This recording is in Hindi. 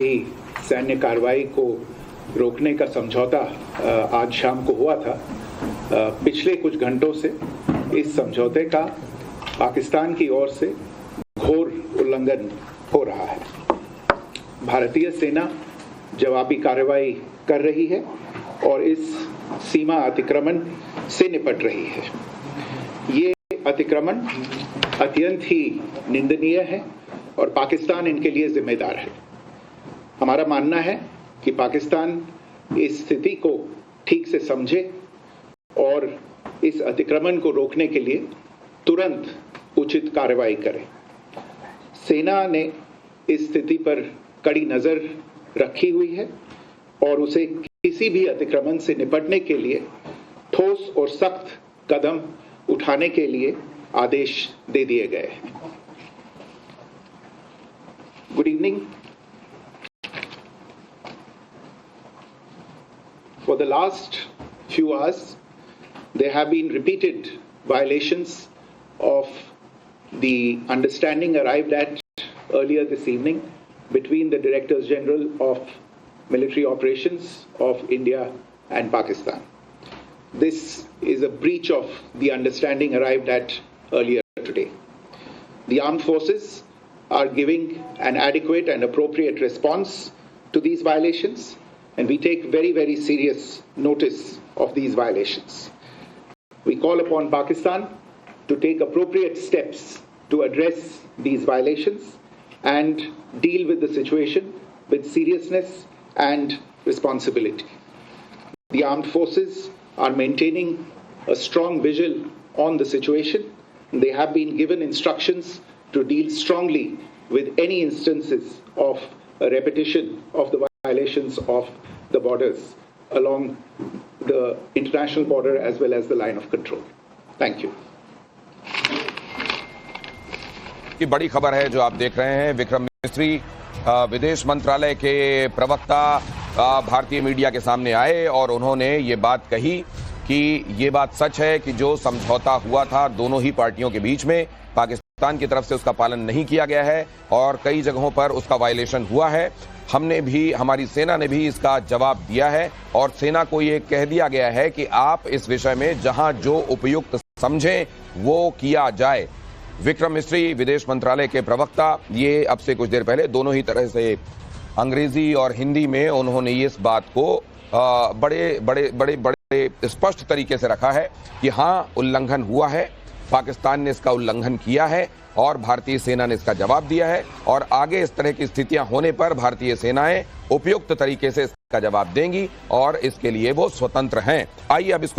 सैन्य कार्रवाई को रोकने का समझौता आज शाम को हुआ था। पिछले कुछ घंटों से इस समझौते का पाकिस्तान की ओर से घोर उल्लंघन हो रहा है। भारतीय सेना जवाबी कार्रवाई कर रही है और इस सीमा अतिक्रमण से निपट रही है। ये अतिक्रमण अत्यंत ही निंदनीय है और पाकिस्तान इनके लिए जिम्मेदार है। हमारा मानना है कि पाकिस्तान इस स्थिति को ठीक से समझे और इस अतिक्रमण को रोकने के लिए तुरंत उचित कार्रवाई करे। सेना ने इस स्थिति पर कड़ी नजर रखी हुई है और उसे किसी भी अतिक्रमण से निपटने के लिए ठोस और सख्त कदम उठाने के लिए आदेश दे दिए गए हैं। Good evening. For the last few hours, there have been repeated violations of the understanding arrived at earlier this evening between the Directors General of Military Operations of India and Pakistan. This is a breach of the understanding arrived at earlier today. The armed forces are giving an adequate and appropriate response to these violations, and we take very, very serious notice of these violations. We call upon Pakistan to take appropriate steps to address these violations and deal with the situation with seriousness and responsibility. The armed forces are maintaining a strong vigil on the situation. They have been given instructions to deal strongly with any instances of a repetition of the violations of the borders along the international border as well as the line of control. Thank you. की बड़ी खबर है जो आप देख रहे हैं। विक्रम मिस्री विदेश मंत्रालय के प्रवक्ता भारतीय मीडिया के सामने आए और उन्होंने ये बात कही कि ये बात सच है कि जो समझौता हुआ था दोनों ही पार्टियों के बीच में, पाकिस्तान की तरफ से उसका पालन नहीं किया गया है और कई जगहों पर उसका वायलेशन हुआ है। हमने भी, हमारी सेना ने भी इसका जवाब दिया है और सेना को ये कह दिया गया है कि आप इस विषय में जहां जो उपयुक्त समझें वो किया जाए। विक्रम मिस्री विदेश मंत्रालय के प्रवक्ता, ये अब से कुछ देर पहले दोनों ही तरह से अंग्रेजी और हिंदी में उन्होंने इस बात को बड़े स्पष्ट तरीके से रखा है कि हाँ, उल्लंघन हुआ है, पाकिस्तान ने इसका उल्लंघन किया है और भारतीय सेना ने इसका जवाब दिया है और आगे इस तरह की स्थितियां होने पर भारतीय सेनाएं उपयुक्त तरीके से इसका जवाब देंगी और इसके लिए वो स्वतंत्र हैं। आइए अब इसको